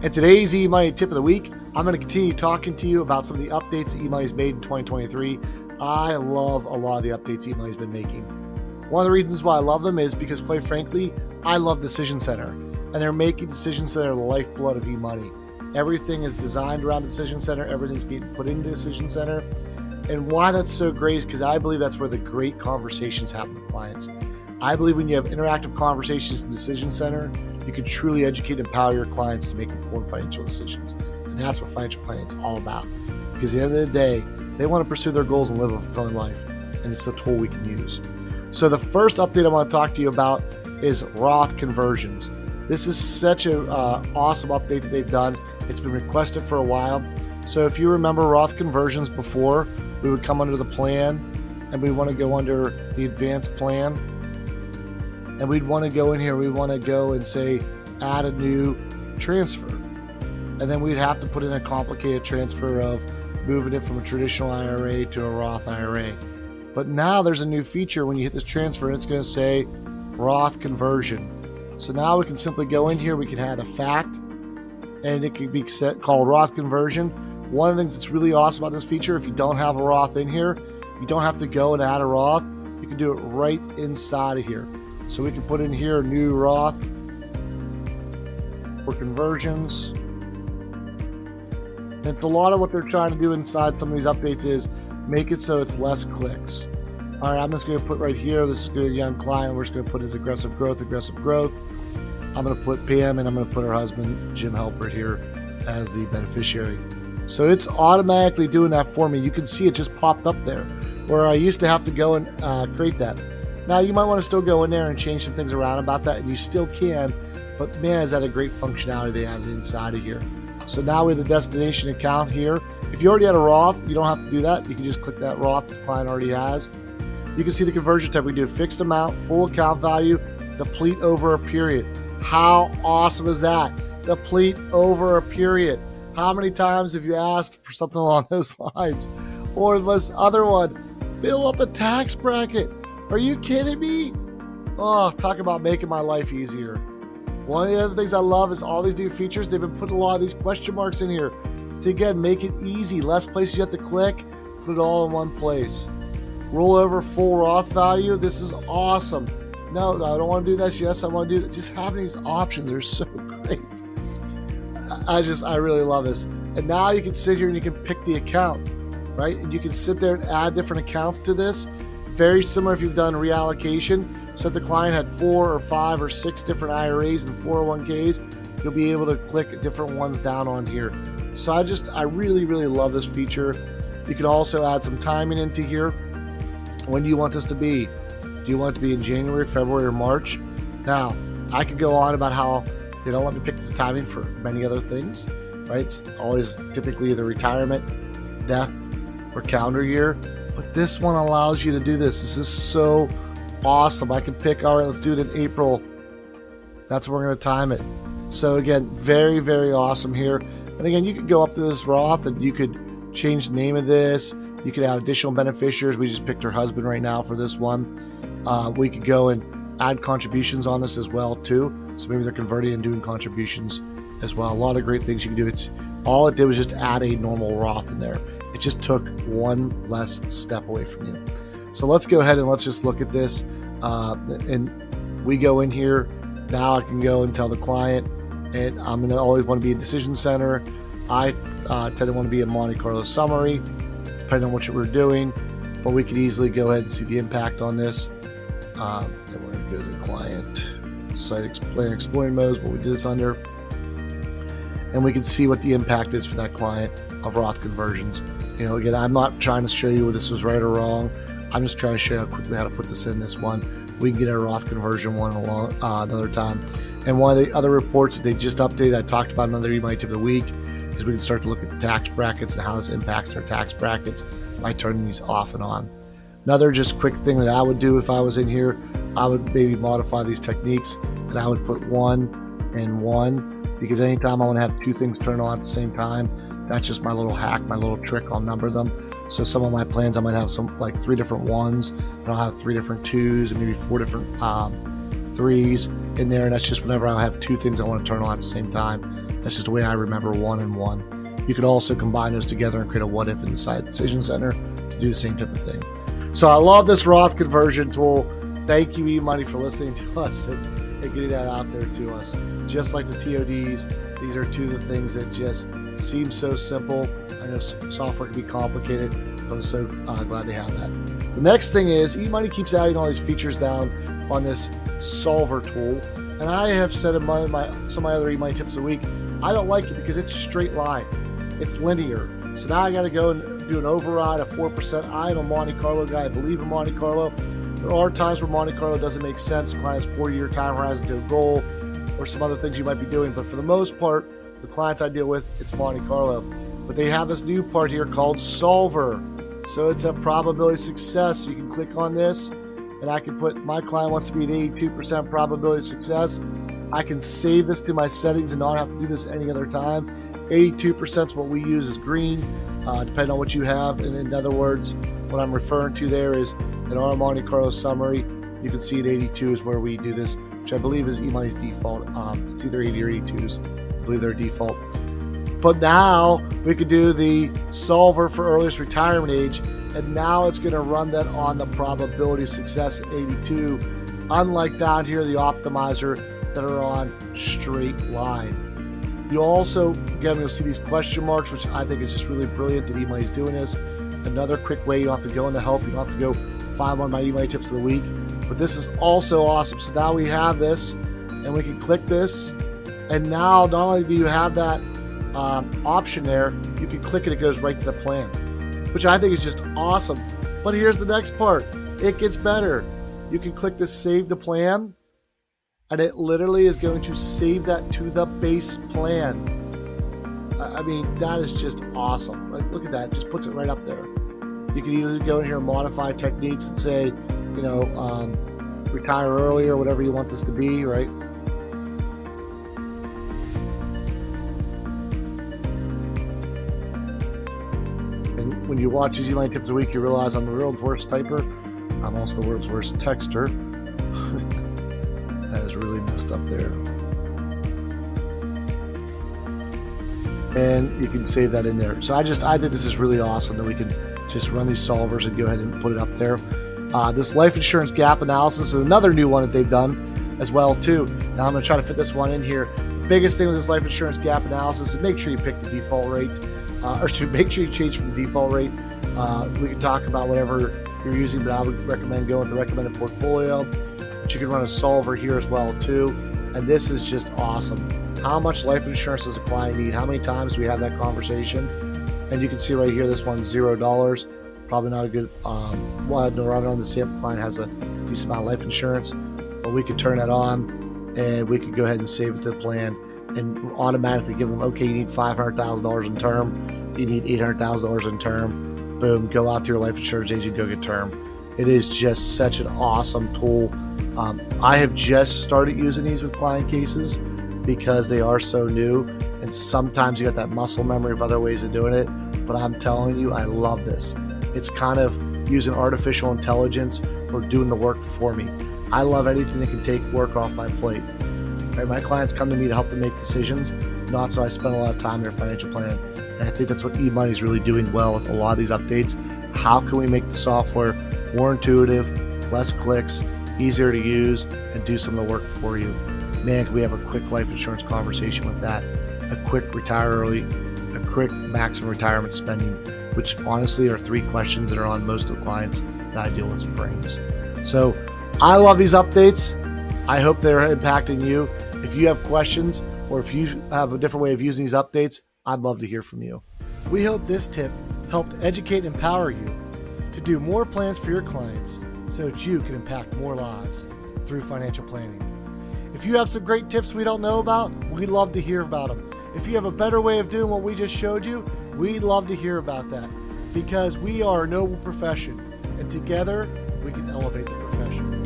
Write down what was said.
And today's eMoney tip of the week, I'm going to continue talking to you about some of the updates that eMoney's made in 2023. I love a lot of the updates eMoney's been making. One of the reasons why I love them is because, quite frankly, I love Decision Center. And they're making Decision Center the lifeblood of eMoney. Everything is designed around Decision Center. Everything's getting put into Decision Center. And why that's so great is because I believe that's where the great conversations happen with clients. I believe when you have interactive conversations in Decision Center, you can truly educate and empower your clients to make informed financial decisions. And that's what financial planning is all about. Because at the end of the day, they want to pursue their goals and live a fulfilling life. And it's a tool we can use. So the first update I want to talk to you about is Roth conversions. This is such an awesome update that they've done. It's been requested for a while. So if you remember Roth conversions before, we would come under the plan and we want to go under the advanced plan. And we'd want to go in here, we want to go and say, add a new transfer. And then we'd have to put in a complicated transfer of moving it from a traditional IRA to a Roth IRA. But now there's a new feature when you hit this transfer, and it's going to say Roth conversion. So now we can simply go in here, we can add a fact, and it can be called Roth conversion. One of the things that's really awesome about this feature, if you don't have a Roth in here, you don't have to go and add a Roth. You can do it right inside of here. So we can put in here new Roth for conversions. And it's a lot of what they're trying to do inside some of these updates is make it so it's less clicks. All right, I'm just going to put right here, this is a young client. We're just going to put it aggressive growth. I'm going to put Pam and I'm going to put her husband, Jim Helper, here as the beneficiary. So it's automatically doing that for me. You can see it just popped up there where I used to have to go and create that. Now, you might want to still go in there and change some things around about that, and you still can, but man, is that a great functionality they added inside of here. So now we have the destination account here. If you already had a Roth, you don't have to do that. You can just click that Roth that the client already has. You can see the conversion type. We do fixed amount, full account value, deplete over a period. How awesome is that? Deplete over a period. How many times have you asked for something along those lines? Or this other one, fill up a tax bracket. Are you kidding me? Oh, talk about making my life easier. One of the other things I love is all these new features. They've been putting a lot of these question marks in here to, again, make it easy. Less places you have to click, put it all in one place. Roll over full Roth value. This is awesome. No, I don't want to do this. Yes, I want to do that. Just having these options are so great. I really love this. And now you can sit here and you can pick the account, right? And you can sit there and add different accounts to this. Very similar if you've done reallocation. So if the client had 4 or 5 or 6 different IRAs and 401ks, you'll be able to click different ones down on here. So I really, really love this feature. You can also add some timing into here. When do you want this to be? Do you want it to be in January, February, or March? Now, I could go on about how they don't let me pick the timing for many other things, right? It's always typically either retirement, death, or calendar year. But this one allows you to do this. This is so awesome. I can pick, all right, let's do it in April. That's when we're going to time it. So again, very, very awesome here. And again, you could go up to this Roth and you could change the name of this. You could add additional beneficiaries. We just picked her husband right now for this one. We could go and add contributions on this as well too. So maybe they're converting and doing contributions as well. A lot of great things you can do. It's all it did was just add a normal Roth in there. It just took one less step away from you. So let's go ahead and let's just look at this. And we go in here. Now I can go and tell the client, and I'm going to always want to be in Decision Center. I tend to want to be in Monte Carlo summary, depending on what we're doing. But we could easily go ahead and see the impact on this. And we're going to go to the client site exploring modes, what we did this under. And we can see what the impact is for that client of Roth conversions. You know, again, I'm not trying to show you whether this was right or wrong. I'm just trying to show you quickly how to put this in this one. We can get our Roth conversion one along another time. And one of the other reports that they just updated, I talked about another eMoney tip of the week, is we can start to look at the tax brackets and how this impacts their tax brackets by turning these off and on. Another just quick thing that I would do if I was in here, I would maybe modify these techniques, and I would put 1 and 1, because anytime I want to have 2 things turned on at the same time, that's just my little hack, my little trick. I'll number them. So some of my plans, I might have some like 3 different 1s, and I'll have 3 different 2s, and maybe 4 different 3s, in there, and that's just whenever I have two things I want to turn on at the same time. That's just the way I remember one and one. You could also combine those together and create a what if inside Decision Center to do the same type of thing. So I love this Roth conversion tool. Thank you, eMoney, for listening to us and getting that out there to us. Just like the TODs, these are two of the things that just seem so simple. I know software can be complicated, but I'm so glad they have that. The next thing is eMoney keeps adding all these features down on this solver tool. And I have said in some of my other eMoney tips a week, I don't like it because it's straight line. It's linear. So now I got to go and do an override of 4%. I am a Monte Carlo guy. I believe in Monte Carlo. There are times where Monte Carlo doesn't make sense. Client's 4-year time horizon to a goal or some other things you might be doing. But for the most part, the clients I deal with, it's Monte Carlo. But they have this new part here called solver. So it's a probability of success. You can click on this and I can put my client wants to be at 82% probability of success. I can save this to my settings and not have to do this any other time. 82% is what we use as green, depending on what you have. And in other words, what I'm referring to there is in our Monte Carlo summary, you can see at 82 is where we do this, which I believe is eMoney's default. It's either 80 or 82s. I believe they're default. But now we could do the solver for earliest retirement age, and now it's going to run that on the probability of success at 82, unlike down here, the optimizer that are on straight line. You also, again, you'll see these question marks, which I think is just really brilliant that eMoney's doing this. Another quick way, you don't have to go into help. You don't have to go find one of my eMoney tips of the week. But this is also awesome. So now we have this, and we can click this. And now not only do you have that option there, you can click it, it goes right to the plan, which I think is just awesome. But here's the next part. It gets better. You can click this Save the Plan, and it literally is going to save that to the base plan. I mean, that is just awesome. Like, look at that. It just puts it right up there. You can either go in here and modify techniques and say, you know, retire early or whatever you want this to be, right? And when you watch these eMoney tips a week, you realize I'm the world's worst typer. I'm also the world's worst texter. That is really messed up there. And you can save that in there. So I think this is really awesome that we can just run these solvers and go ahead and put it up there. This life insurance gap analysis is another new one that they've done as well too. Now I'm going to try to fit this one in here. The biggest thing with this life insurance gap analysis is make sure you pick the default rate, or to make sure you change from the default rate. We can talk about whatever you're using, but I would recommend going with the recommended portfolio. But you can run a solver here as well too. And this is just awesome. How much life insurance does a client need? How many times do we have that conversation? And you can see right here, this one's $0. Probably not a good one to run on to see if the client has a decent amount of life insurance. But we could turn that on and we could go ahead and save it to the plan and automatically give them, okay, you need $500,000 in term. You need $800,000 in term. Boom, go out to your life insurance agent, go get term. It is just such an awesome tool. I have just started using these with client cases because they are so new, and sometimes you got that muscle memory of other ways of doing it, but I'm telling you, I love this. It's kind of using artificial intelligence or doing the work for me. I love anything that can take work off my plate. Right? My clients come to me to help them make decisions, not so I spend a lot of time in their financial plan. And I think that's what eMoney is really doing well with a lot of these updates. How can we make the software more intuitive, less clicks, easier to use, and do some of the work for you? Man, can we have a quick life insurance conversation with that, a quick retire early, a quick maximum retirement spending, which honestly are 3 questions that are on most of the clients that I deal with brains. So I love these updates. I hope they're impacting you. If you have questions or if you have a different way of using these updates, I'd love to hear from you. We hope this tip helped educate and empower you to do more plans for your clients so that you can impact more lives through financial planning. If you have some great tips we don't know about, we'd love to hear about them. If you have a better way of doing what we just showed you, we'd love to hear about that, because we are a noble profession, and together we can elevate the profession.